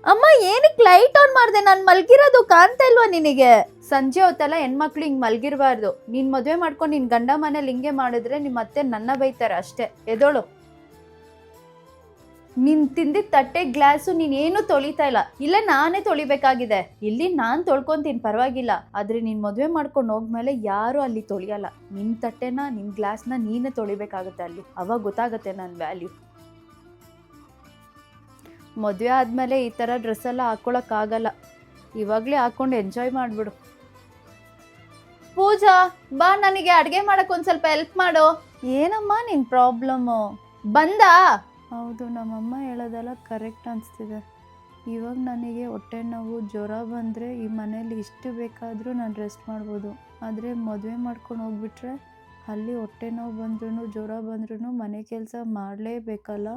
ಅಮ್ಮ ಏನಕ್ಕೆ light on ಮಾಡ್ದೆ? ನಾನು ಮಲ್ಗಿರೋದು ಕಾಣ್ತಾ ಇಲ್ವಾ ನಿನಗೆ? ಸಂಜೆ ಹೊತ್ತೆಲ್ಲ ಹೆಣ್ಮಕ್ಳು ಹಿಂಗ್ ಮಲ್ಗಿರ್ಬಾರ್ದು. ನೀನ್ ಮದ್ವೆ ಮಾಡ್ಕೊಂಡು ನಿನ್ ಗಂಡ ಮನೇಲಿ ಹಿಂಗೆ ಮಾಡಿದ್ರೆ ನಿಮ್ಮ ಅತ್ತೆ ನನ್ನ ಬೈತಾರೆ ಅಷ್ಟೇ. ಎದೋಳು. ನೀನ್ ತಿಂದಿದ್ ತಟ್ಟೆ ಗ್ಲಾಸು ನೀನ್ ಏನು ತೊಳಿತಾ ಇಲ್ಲ. ಇಲ್ಲ ನಾನೇ ತೊಳಿಬೇಕಾಗಿದೆ. ಇಲ್ಲಿ ನಾನ್ ತೊಳ್ಕೊಂತೀನಿ ಪರವಾಗಿಲ್ಲ. ಆದ್ರೆ ನೀನ್ ಮದ್ವೆ ಮಾಡ್ಕೊಂಡು ಹೋಗ್ಮೇಲೆ ಯಾರು ಅಲ್ಲಿ ತೊಳಿಯಲ್ಲ. ನಿನ್ ತಟ್ಟೆನ ನಿನ್ ಗ್ಲಾಸ್ನ ನೀನೇ ತೊಳಿಬೇಕಾಗತ್ತೆ ಅಲ್ಲಿ. ಅವಾಗ ಗೊತ್ತಾಗತ್ತೆ ನನ್ ವ್ಯಾಲ್ಯೂ. ಮದುವೆ ಆದಮೇಲೆ ಈ ಥರ ಡ್ರೆಸ್ ಎಲ್ಲ ಹಾಕ್ಕೊಳಕ್ಕಾಗಲ್ಲ. ಇವಾಗಲೇ ಹಾಕ್ಕೊಂಡು ಎಂಜಾಯ್ ಮಾಡಿಬಿಡು. ಪೂಜಾ ಬಾ, ನನಗೆ ಅಡುಗೆ ಮಾಡಕ್ಕೆ ಒಂದು ಸ್ವಲ್ಪ ಹೆಲ್ಪ್ ಮಾಡು. ಏನಮ್ಮ ನಿನ್ನ ಪ್ರಾಬ್ಲಮ್ಮು? ಬಂದಾ? ಹೌದು, ನಮ್ಮಮ್ಮ ಹೇಳೋದೆಲ್ಲ ಕರೆಕ್ಟ್ ಅನಿಸ್ತಿದೆ. ಇವಾಗ ನನಗೆ ಹೊಟ್ಟೆ ನೋವು ಜ್ವರ ಬಂದರೆ ಈ ಮನೇಲಿ ಇಷ್ಟು ಬೇಕಾದರೂ ನಾನು ರೆಸ್ಟ್ ಮಾಡ್ಬೋದು. ಆದರೆ ಮದುವೆ ಮಾಡ್ಕೊಂಡು ಹೋಗ್ಬಿಟ್ರೆ ಅಲ್ಲಿ ಹೊಟ್ಟೆ ನೋವು ಬಂದ್ರೂ ಜ್ವರ ಬಂದ್ರೂ ಮನೆ ಕೆಲಸ ಮಾಡಲೇಬೇಕಲ್ಲ.